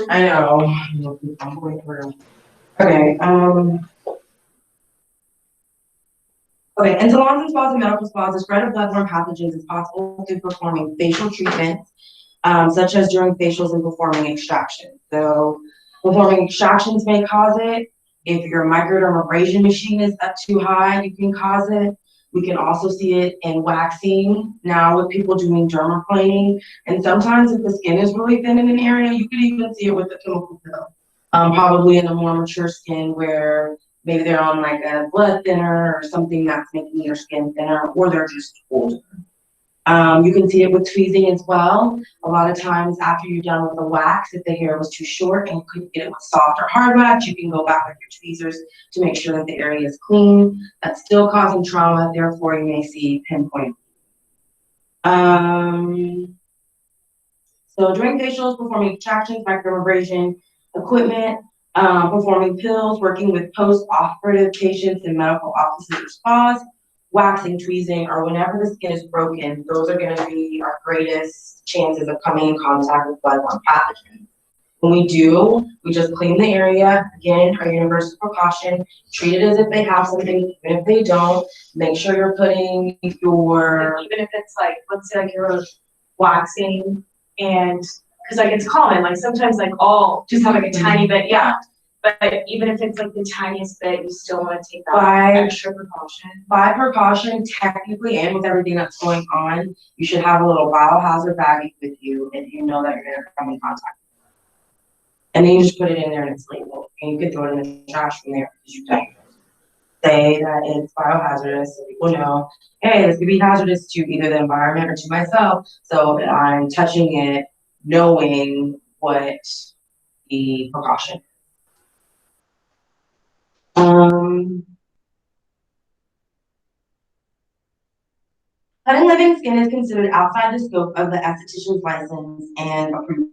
I know. Okay. Okay. In salons and spas and medical spas, the spread of bloodborne pathogens is possible through performing facial treatments, such as during facials and performing extractions. So, performing extractions may cause it. If your microdermabrasion machine is up too high, you can cause it. We can also see it in waxing now with people doing dermaplaning. And sometimes if the skin is really thin in an area, you could even see it with a chemical pill. Probably in a more mature skin where maybe they're on like a blood thinner or something that's making your skin thinner, or they're just older. You can see it with tweezing as well. A lot of times after you're done with the wax, if the hair was too short and you couldn't get it with soft or hard wax, you can go back with your tweezers to make sure that the area is clean. That's still causing trauma, therefore you may see pinpoint. So during facials, performing extractions, microdermabrasion equipment, performing pills, working with post-operative patients in medical offices or spas, waxing, tweezing, or whenever the skin is broken, those are going to be our greatest chances of coming in contact with bloodborne pathogens. When we do, we just clean the area. Again, our universal precaution, treat it as if they have something, even if they don't. Make sure you're putting your... Even if it's like, let's say like you're waxing, and because like it's common, like sometimes like all just have like a tiny bit, yeah. But even if it's like the tiniest bit, you still want to take that extra precaution. By precaution, technically, and with everything that's going on, you should have a little biohazard bag with you if you know that you're going to come in contact. And then you just put it in there and it's labeled, and you can throw it in the trash from there because you can say that it's biohazardous, so people know, hey, this could be hazardous to either the environment or to myself. So I'm touching it, knowing what the precaution is. Cutting living skin is considered outside the scope of the esthetician's license and approved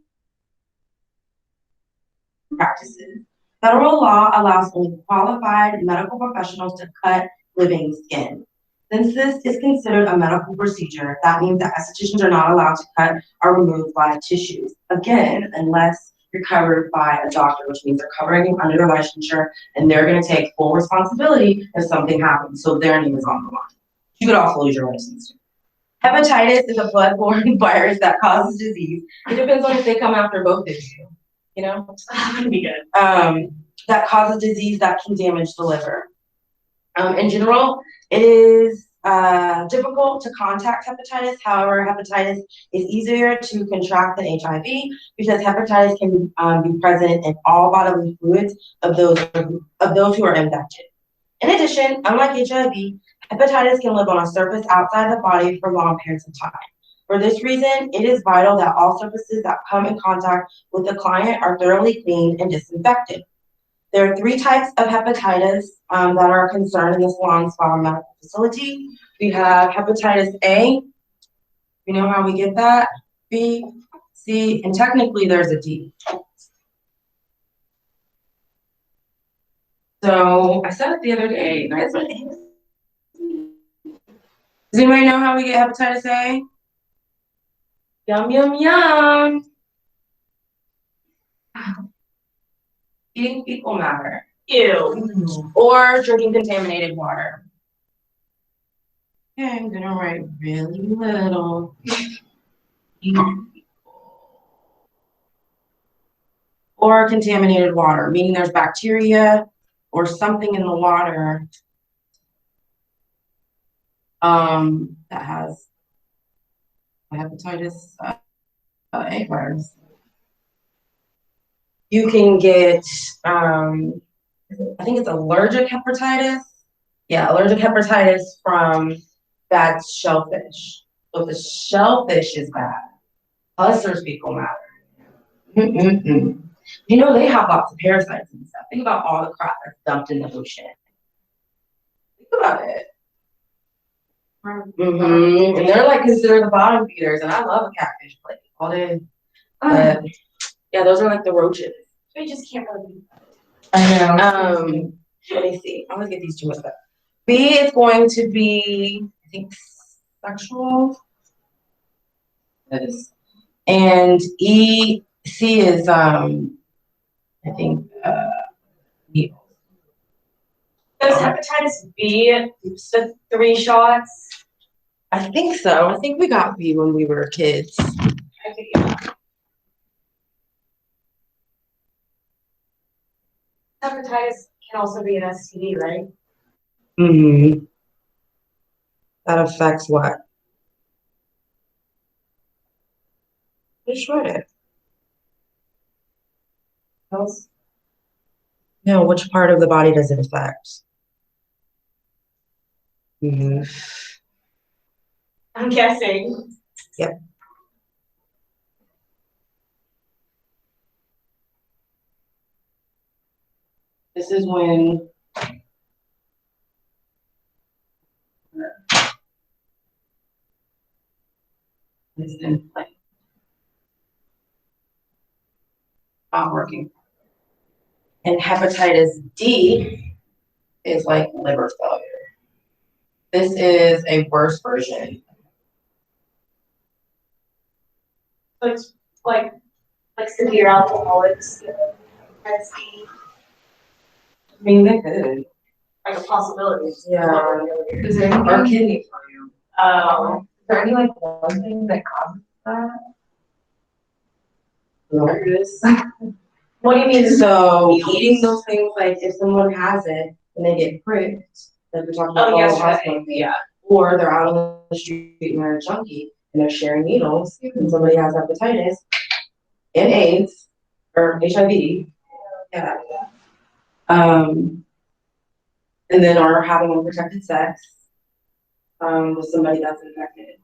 practices. Federal law allows only qualified medical professionals to cut living skin. Since this is considered a medical procedure, that means that estheticians are not allowed to cut or remove live tissues. Again, unless you're covered by a doctor, which means they're covering you under their licensure, and they're going to take full responsibility if something happens. So their name is on the line. You could also lose your license. Hepatitis is a bloodborne virus that causes disease. It depends on if they come after both of you. You know, That'd be good. That causes disease that can damage the liver. In general, it is difficult to contact hepatitis. However, hepatitis is easier to contract than HIV because hepatitis can be present in all bodily fluids of those who are infected. In addition, unlike HIV, hepatitis can live on a surface outside the body for long periods of time. For this reason, it is vital that all surfaces that come in contact with the client are thoroughly cleaned and disinfected. There are 3 types of hepatitis that are a concern in the salon spa medical facility. We have hepatitis A. You know how we get that? B, C, and technically there's a D. So I said it the other day. Does anybody know how we get hepatitis A? Yum, yum, yum. Eating fecal matter. Ew. Or drinking contaminated water. Okay, I'm gonna write really little. Or contaminated water, meaning there's bacteria or something in the water that has hepatitis A virus. You can get, I think it's allergic hepatitis. Yeah, allergic hepatitis from bad shellfish. So if the shellfish is bad, plus there's fecal matter. You know, they have lots of parasites and stuff. Think about all the crap that's dumped in the ocean. Think about it. And they're like considered the bottom feeders, and I love a catfish plate all day. But yeah, those are like the roaches. I just can't really. I know. Let me see. I always get these 2 mixed up. B is going to be, I think, sexual. And E, C is, I think, needles. Does hepatitis B, the 3 shots? I think so. I think we got B when we were kids. I think, yeah. Hepatitis can also be an STD, right? Mm-hmm. That affects what? Just wrote it. Those? No, which part of the body does it affect? Mm-hmm. I'm guessing. Yep. This is when it's in play. Not working. And hepatitis D is like liver failure. This is a worse version. So it's like severe alcoholics. That's I mean, they could. like a possibility. Yeah. Is there any Or kidney failure. Oh. Is there any like one thing that causes that? There it is. What do you mean? So eating those things, like if someone has it and they get pricked, like we're talking about Oh, all the yesterday, hospital thing, yeah. or they're out on the street and they're a junkie and they're sharing needles and somebody has hepatitis and AIDS or HIV. Yeah. And then are having unprotected sex with somebody that's infected.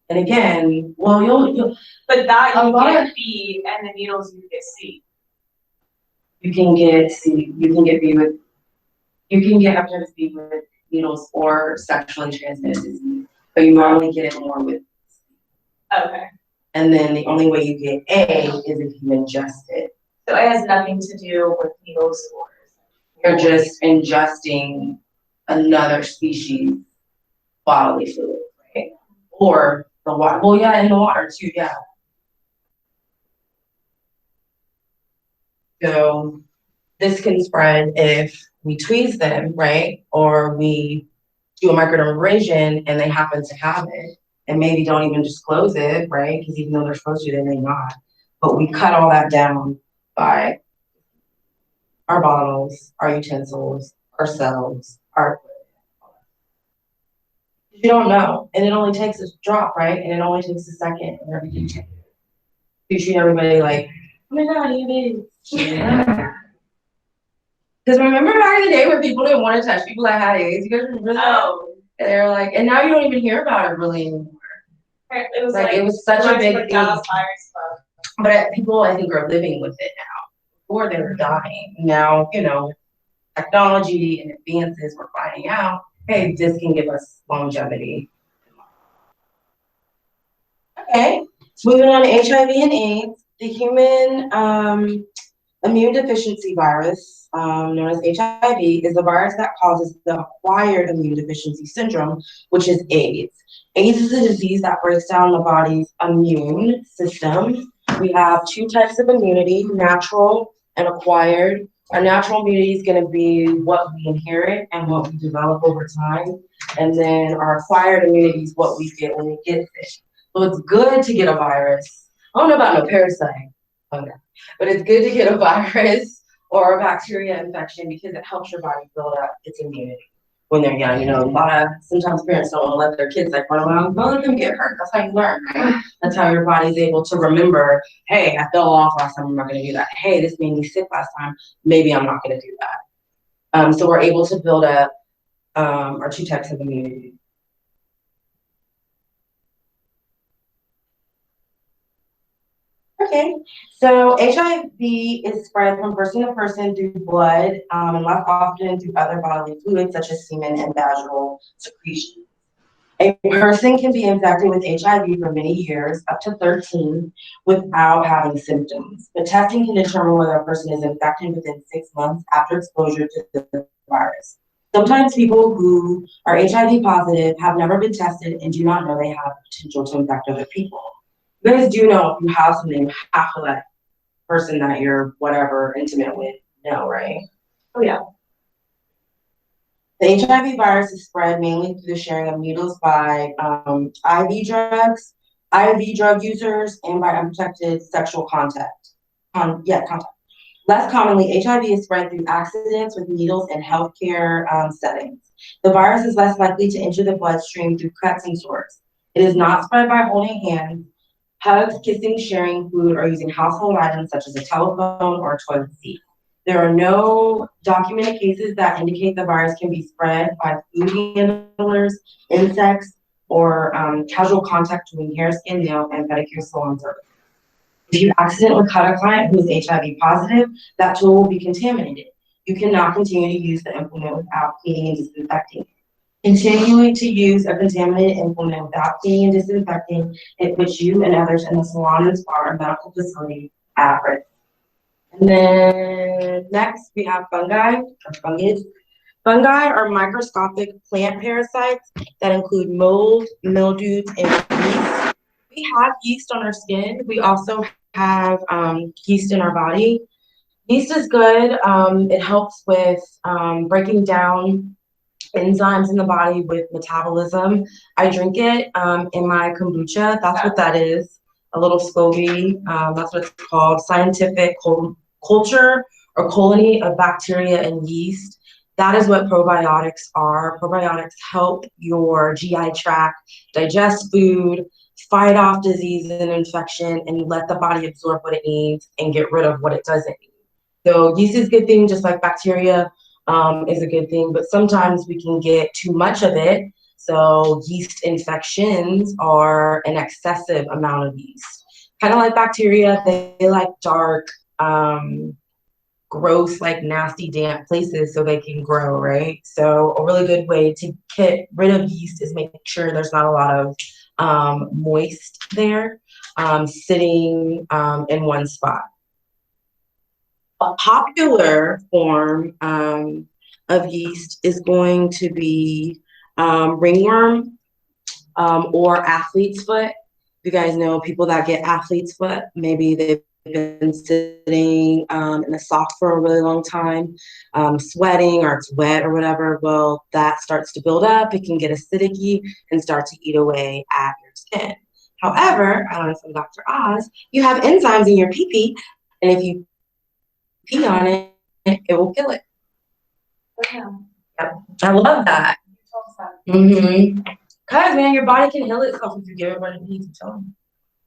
And again, well, you'll But that A you lot get B and the needles you get C. you can get C, you can get B with, you can get hepatitis B with needles or sexually transmitted disease, but you normally get it more with. Okay. And then the only way you get A is if you ingest it. So it has nothing to do with needles or. You're just ingesting another species bodily fluid, right? Or the water. Well, yeah, in the water too, yeah. So this can spread if we tweeze them, right? Or we do a microdermabrasion and they happen to have it and maybe don't even disclose it, right? Because even though they're supposed to, they may not. But we cut all that down by our bottles, our utensils, ourselves, our. You don't know, and it only takes a drop, right? And it only takes a second, and everything changes. You treat everybody like, oh my God, you did. Because remember back in the day when people didn't want to touch people that had AIDS? You guys remember that? Oh. And they were like, and now you don't even hear about it really anymore. It was Like it was such a big thing. Dallas But people, I think, are living with it now. Before they were dying. Now, you know, technology and advances, we're finding out, hey, this can give us longevity. Okay, moving on to HIV and AIDS. The human immune deficiency virus, known as HIV, is the virus that causes the acquired immune deficiency syndrome, which is AIDS. AIDS is a disease that breaks down the body's immune system. We have 2 types of immunity, natural and acquired. Our natural immunity is going to be what we inherit and what we develop over time. And then our acquired immunity is what we get when we get sick. So it's good to get a virus. I don't know about no parasite, okay. But it's good to get a virus or a bacteria infection because it helps your body build up its immunity when they're young. You know, sometimes parents don't want to let their kids like run around, don't let them get hurt. That's how you learn, right? That's how your body's able to remember, hey, I fell off last time, I'm not gonna do that. Hey, this made me sick last time, maybe I'm not gonna do that. So we're able to build up our 2 types of immunity. Okay, so HIV is spread from person to person through blood, and less often through other bodily fluids such as semen and vaginal secretion. A person can be infected with HIV for many years, up to 13, without having symptoms. The testing can determine whether a person is infected within 6 months after exposure to the virus. Sometimes people who are HIV positive have never been tested and do not know they have potential to infect other people. You guys do know if you have something, you have to let person that you're whatever intimate with know, right? Oh, yeah. The HIV virus is spread mainly through the sharing of needles by IV drugs, IV drug users, and by unprotected sexual contact. Contact. Less commonly, HIV is spread through accidents with needles in healthcare settings. The virus is less likely to enter the bloodstream through cuts and sores. It is not spread by holding hands, hugs, kissing, sharing food, or using household items such as a telephone or a toilet seat. There are no documented cases that indicate the virus can be spread by food handlers, insects, or casual contact between hair, skin, nail, and pedicure salon service. If you accidentally cut a client who is HIV positive, that tool will be contaminated. You cannot continue to use the implement without cleaning and disinfecting. Continuing to use a contaminated implement without cleaning and disinfecting, it puts you and others in the salon and spa or medical facility at risk. And then next we have fungi or fungus. Fungi are microscopic plant parasites that include mold, mildews, and yeast. We have yeast on our skin. We also have yeast in our body. Yeast is good. It helps with breaking down enzymes in the body with metabolism. I drink it in my kombucha. That's what that is. A little SCOBY. That's what it's called. Scientific culture or colony of bacteria and yeast. That is what probiotics are. Probiotics help your GI tract digest food, fight off disease and infection, and let the body absorb what it needs and get rid of what it doesn't need. So yeast is a good thing, just like bacteria is a good thing, but sometimes we can get too much of it. So yeast infections are an excessive amount of yeast. Kind of like bacteria, they like dark, gross, like nasty, damp places so they can grow, right? So a really good way to get rid of yeast is making sure there's not a lot of moist there sitting in one spot. A popular form of yeast is going to be ringworm or athlete's foot. You guys know people that get athlete's foot, maybe they've been sitting in a sock for a really long time, sweating or it's wet or whatever. Well, that starts to build up. It can get acidic and start to eat away at your skin. However, I learned from Dr. Oz, you have enzymes in your pee-pee, and if you pee on it, it will kill it. Damn. Yep. I love that. Cause man, your body can heal itself if you give it what it needs to tell you.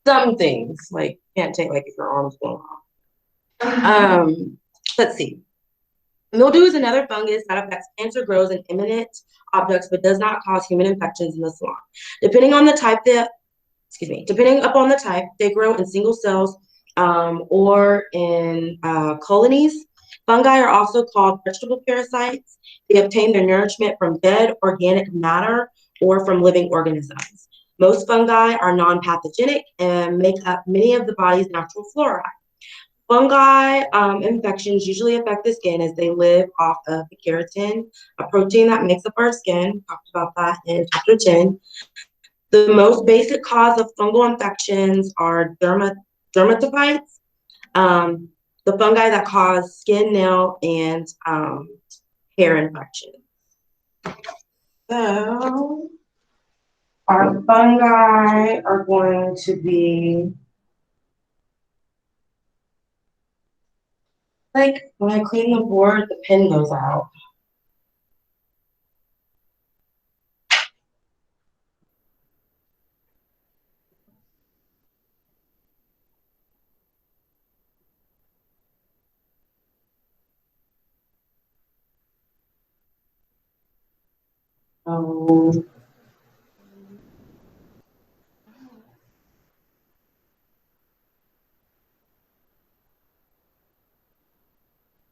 Some things, like can't take like if your arm's going off. Let's see. Mildew is another fungus that affects plants or grows in imminent objects but does not cause human infections in the salon. Depending upon the type, they grow in single cells or in colonies. Fungi are also called vegetable parasites. They obtain their nourishment from dead organic matter or from living organisms. Most fungi are non-pathogenic and make up many of the body's natural flora. Fungi infections usually affect the skin as they live off of the keratin, a protein that makes up our skin. Talked about that in chapter 10. The most basic cause of fungal infections are dermatophytes, the fungi that cause skin, nail, and hair infections. So our fungi are going to be like when I clean the board, the pin goes out.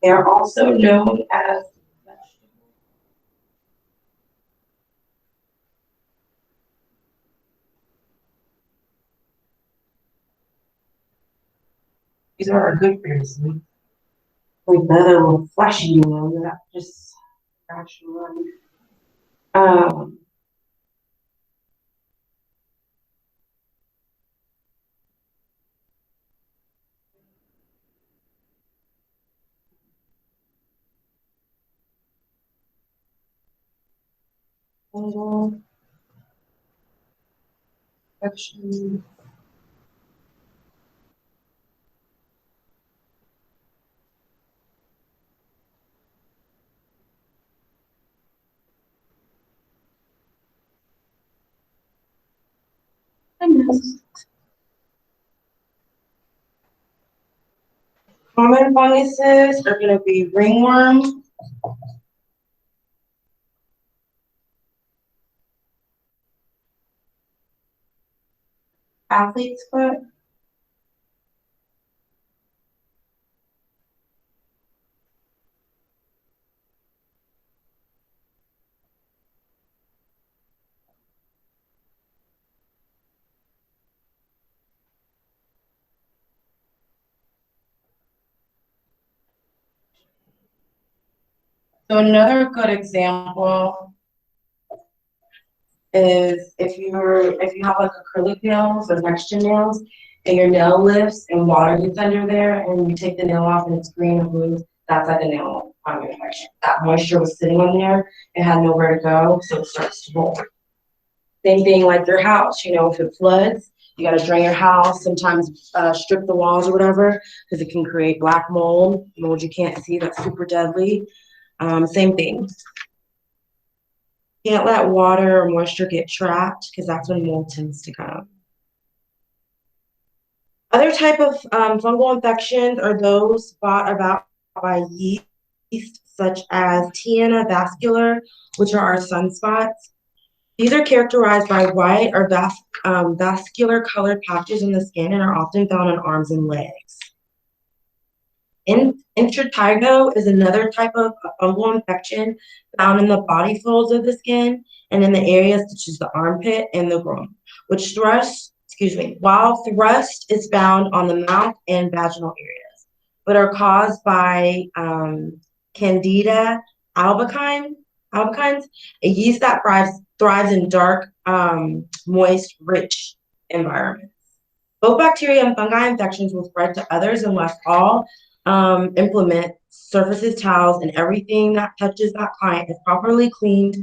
They're also known as vegetables. These are good for your sleep. Like the other little fleshy ones that just crash and run. Fungal infection. Common funguses are going to be ringworm, athlete's foot, so another good example is if you have like acrylic nails or Mexican nails and your nail lifts and water gets under there and you take the nail off and it's green or blue, that's like a nail fungal infection. That moisture was sitting on there, it had nowhere to go, so it starts to mold. Same thing like your house, if it floods, you got to drain your house, sometimes strip the walls or whatever, because it can create black mold you can't see, that's super deadly. Same thing. Can't let water or moisture get trapped because that's when mold tends to come. Other type of fungal infections are those brought about by yeast, such as Tiana vascular, which are our sunspots. These are characterized by white or vascular colored patches in the skin and are often found on arms and legs. Intratigo is another type of fungal infection found in the body folds of the skin and in the areas such as the armpit and the groin, while thrust is found on the mouth and vaginal areas, but are caused by Candida albicans, a yeast that thrives in dark, moist, rich environments. Both bacteria and fungi infections will spread to others unless all implement surfaces, towels, and everything that touches that client is properly cleaned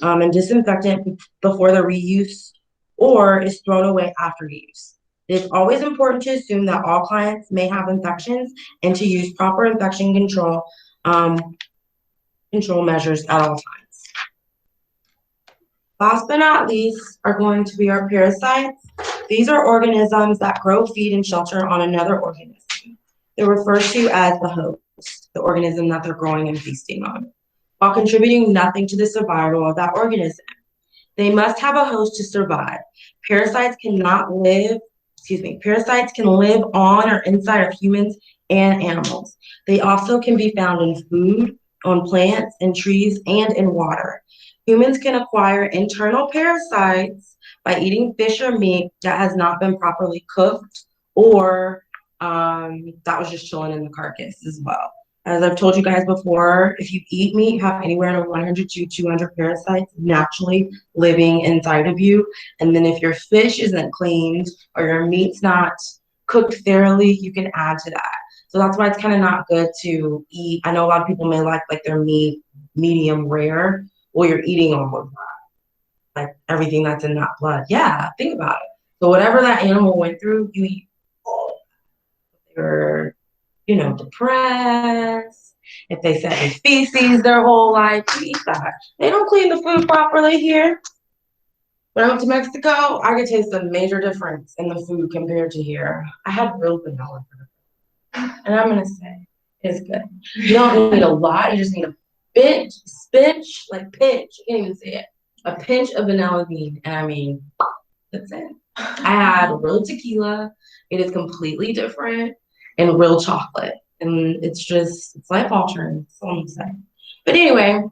and disinfectant before the reuse or is thrown away after use. It is always important to assume that all clients may have infections and to use proper infection control measures at all times. Last but not least are going to be our parasites. These are organisms that grow, feed, and shelter on another organism. They're referred to as the host, the organism that they're growing and feasting on, while contributing nothing to the survival of that organism. They must have a host to survive. Parasites can live on or inside of humans and animals. They also can be found in food, on plants, in trees, and in water. Humans can acquire internal parasites by eating fish or meat that has not been properly cooked or that was just chilling in the carcass as well. As I've told you guys before, if you eat meat, you have anywhere to 100 to 200 parasites naturally living inside of you. And then if your fish isn't cleaned or your meat's not cooked thoroughly, you can add to that. So that's why it's kind of not good to eat. I know a lot of people may like their meat medium rare. Well, you're eating all of that, like everything that's in that blood. Yeah, think about it. So whatever that animal went through, you eat all of that. If they're, depressed, if they sat in feces their whole life, you eat that. They don't clean the food properly here. When I went to Mexico, I could taste a major difference in the food compared to here. I had real vanilla, and I'm gonna say it's good. You don't need a lot. You just need a pinch, pinch. You can't even say it. A pinch of vanilla bean, and I mean, that's it. I had real tequila. It is completely different, and real chocolate, and it's life altering. That's all I'm saying. But anyway,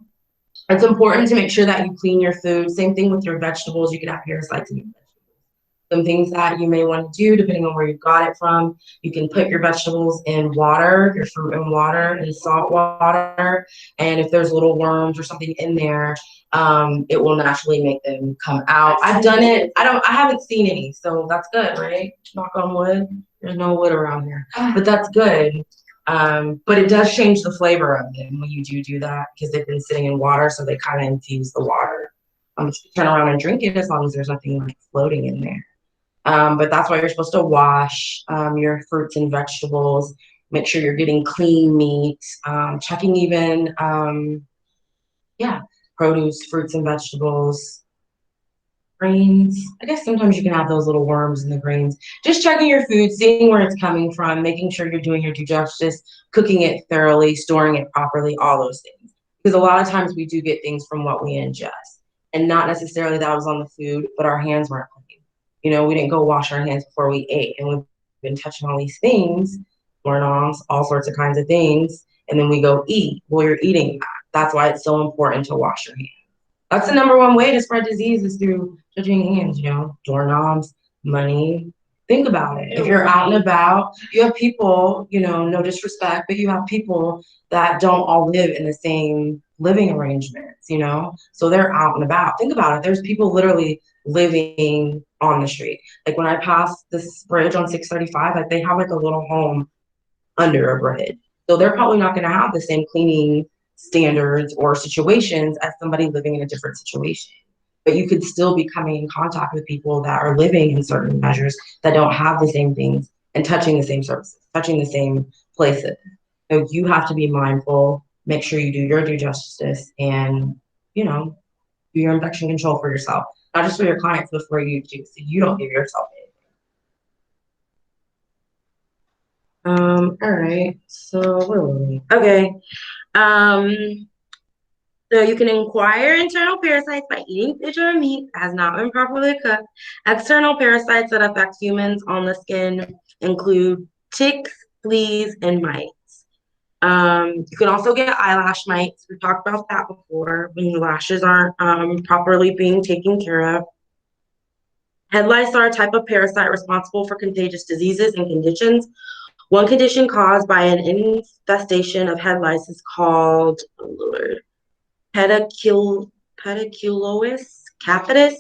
it's important to make sure that you clean your food. Same thing with your vegetables. You can have parasites in your vegetables. Some things that you may want to do, depending on where you got it from, you can put your vegetables in water, your fruit in water, in salt water, and if there's little worms or something in there, it will naturally make them come out. I've done it. I haven't seen any, so that's good, right? Knock on wood. There's no wood around here, but that's good. But it does change the flavor of them when you do that because they've been sitting in water, so they kind of infuse the water. You can turn around and drink it as long as there's nothing like floating in there. But that's why you're supposed to wash your fruits and vegetables. Make sure you're getting clean meat, checking even, yeah, produce, fruits and vegetables, grains. I guess sometimes you can have those little worms in the grains. Just checking your food, seeing where it's coming from, making sure you're doing your due justice, cooking it thoroughly, storing it properly, all those things. Because a lot of times we do get things from what we ingest, and not necessarily that was on the food, but our hands weren't clean. You know, we didn't go wash our hands before we ate, and we've been touching all these things, doorknobs, all sorts of kinds of things, and then we go eat. Well, you're eating that. That's why it's so important to wash your hands. That's the number one way to spread disease is through touching hands, you know, doorknobs, money. Think about it. If you're out and about, you have people, you know, no disrespect, but you have people that don't all live in the same living arrangements, you know? So they're out and about. Think about it. There's people literally living on the street. Like when I pass this bridge on 635, like they have like a little home under a bridge. So they're probably not going to have the same cleaning standards or situations as somebody living in a different situation. But you could still be coming in contact with people that are living in certain measures that don't have the same things and touching the same services, touching the same places. So you have to be mindful, make sure you do your due justice and, you know, do your infection control for yourself, not just for your clients, but for you too, so you don't give yourself anything. All right, so where were we? Okay. So you can acquire internal parasites by eating fish or meat that has not been properly cooked. External parasites that affect humans on the skin include ticks, fleas, and mites. You can also get eyelash mites. We talked about that before when your lashes aren't properly being taken care of. Head lice are a type of parasite responsible for contagious diseases and conditions. One condition caused by an infestation of head lice is called, oh Lord, pediculosis capitis.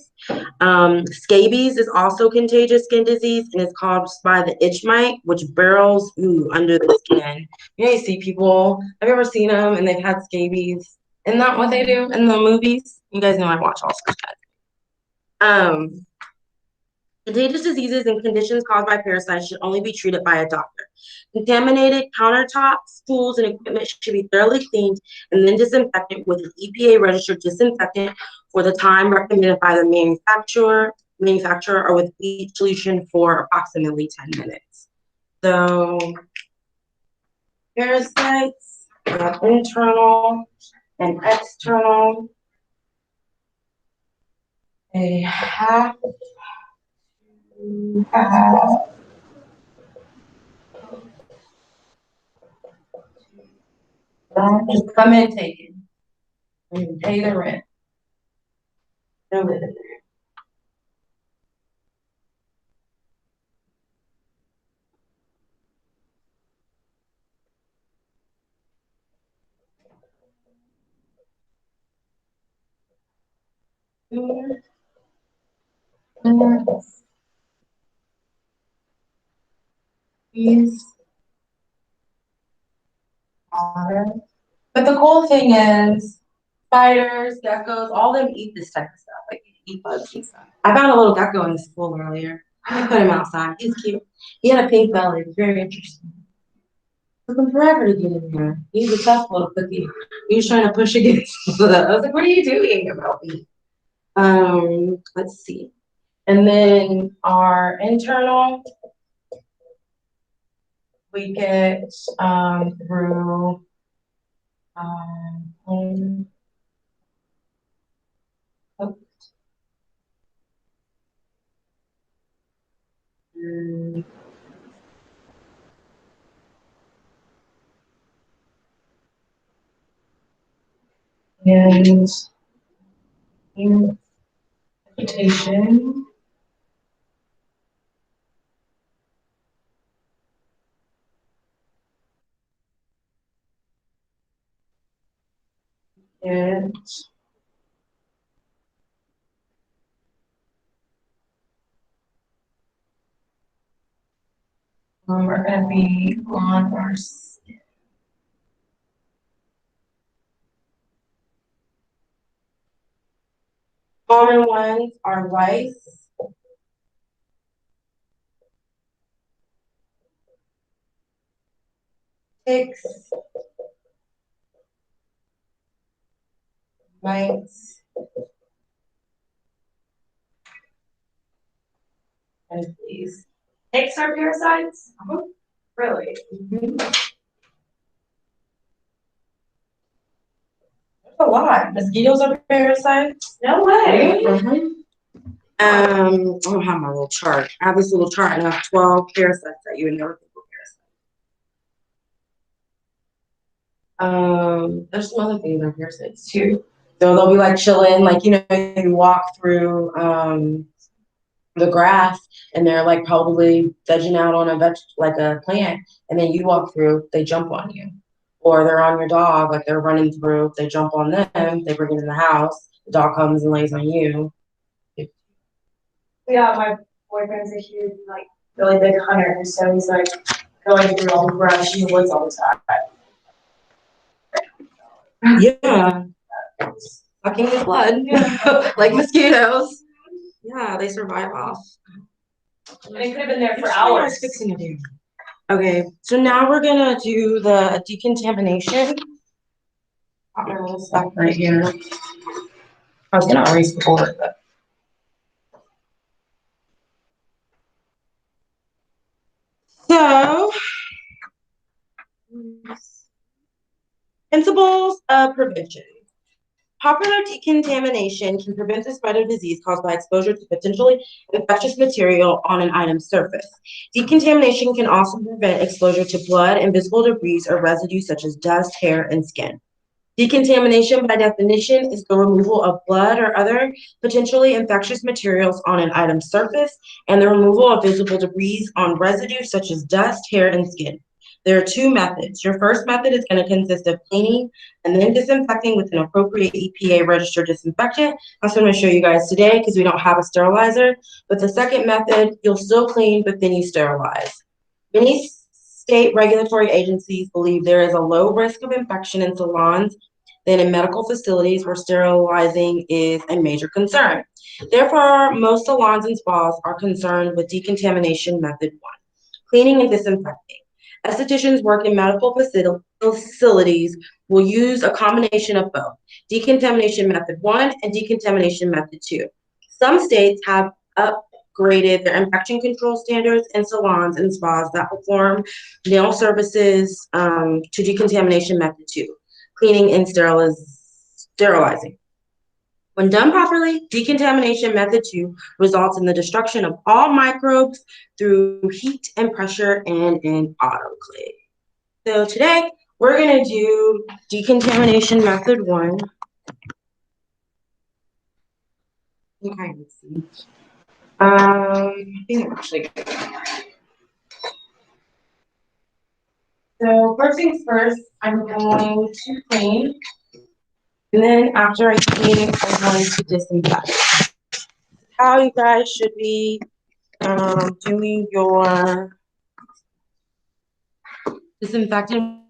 Scabies is also contagious skin disease and is caused by the itch mite, which burrows under the skin. You know, you see people, have you ever seen them and they've had scabies? Isn't that what they do in the movies? You guys know I watch all sorts of that. Contagious diseases and conditions caused by parasites should only be treated by a doctor. Contaminated countertops, tools, and equipment should be thoroughly cleaned and then disinfected with an EPA-registered disinfectant for the time recommended by the manufacturer or with bleach solution for approximately 10 minutes. So, parasites, internal and external. They have just come and take it. And pay the rent. Don't live in there. These are. But the cool thing is, spiders, geckos, all of them eat this type of stuff. Like eat bugs and stuff. I found a little gecko in the school earlier. I put him outside. He's cute. He had a pink belly. It was very interesting. Took him forever to get in there. He's a tough little cookie. He was trying to push against. I was like, "What are you doing about me?" Let's see. And then our internal, we get through oh, and invitation. And we're going to be on our Common ones are lice, ticks, mites, and fleas. Ticks are parasites? Really? There's a lot. Mosquitoes are parasites. No way. I don't have my little chart. I have this little chart and I have 12 parasites that you would never think were parasites. There's some other things that are parasites too. So they'll be like chilling, like, you know, you walk through the grass and they're like probably vegging out on like a plant, and then you walk through, they jump on you. Or they're on your dog, like they're running through, they jump on them, they bring it in the house, the dog comes and lays on you. Yeah, my boyfriend's a huge, like, really big hunter, so he's like going through all the brush in the woods all the time. Yeah. Sucking his blood. Like mosquitoes. Yeah, they survive off. And it could have been there for What are you guys hours. fixing to do? Okay, so now we're gonna do the decontamination. Got my little stuff right here. I was gonna erase the board, but. So, principles of prevention. Popular decontamination can prevent the spread of disease caused by exposure to potentially infectious material on an item's surface. Decontamination can also prevent exposure to blood and visible debris or residues such as dust, hair, and skin. Decontamination, by definition, is the removal of blood or other potentially infectious materials on an item's surface and the removal of visible debris on residues such as dust, hair, and skin. There are two methods. Your first method is going to consist of cleaning and then disinfecting with an appropriate EPA registered disinfectant. That's what I'm going to show you guys today because we don't have a sterilizer. But the second method, you'll still clean, but then you sterilize. Many state regulatory agencies believe there is a low risk of infection in salons than in medical facilities where sterilizing is a major concern. Therefore, most salons and spas are concerned with decontamination method 1, cleaning and disinfecting. Estheticians work in medical facilities will use a combination of both, decontamination method 1 and decontamination method 2. Some states have upgraded their infection control standards in salons and spas that perform nail services to decontamination method 2, cleaning and sterilizing. When done properly, decontamination method 2 results in the destruction of all microbes through heat and pressure and in autoclave. So today, we're going to do decontamination method 1. Okay, let's see. I think I'm actually good. So first things first, I'm going to clean. And then after I clean, I'm going to disinfect. How you guys should be doing your disinfecting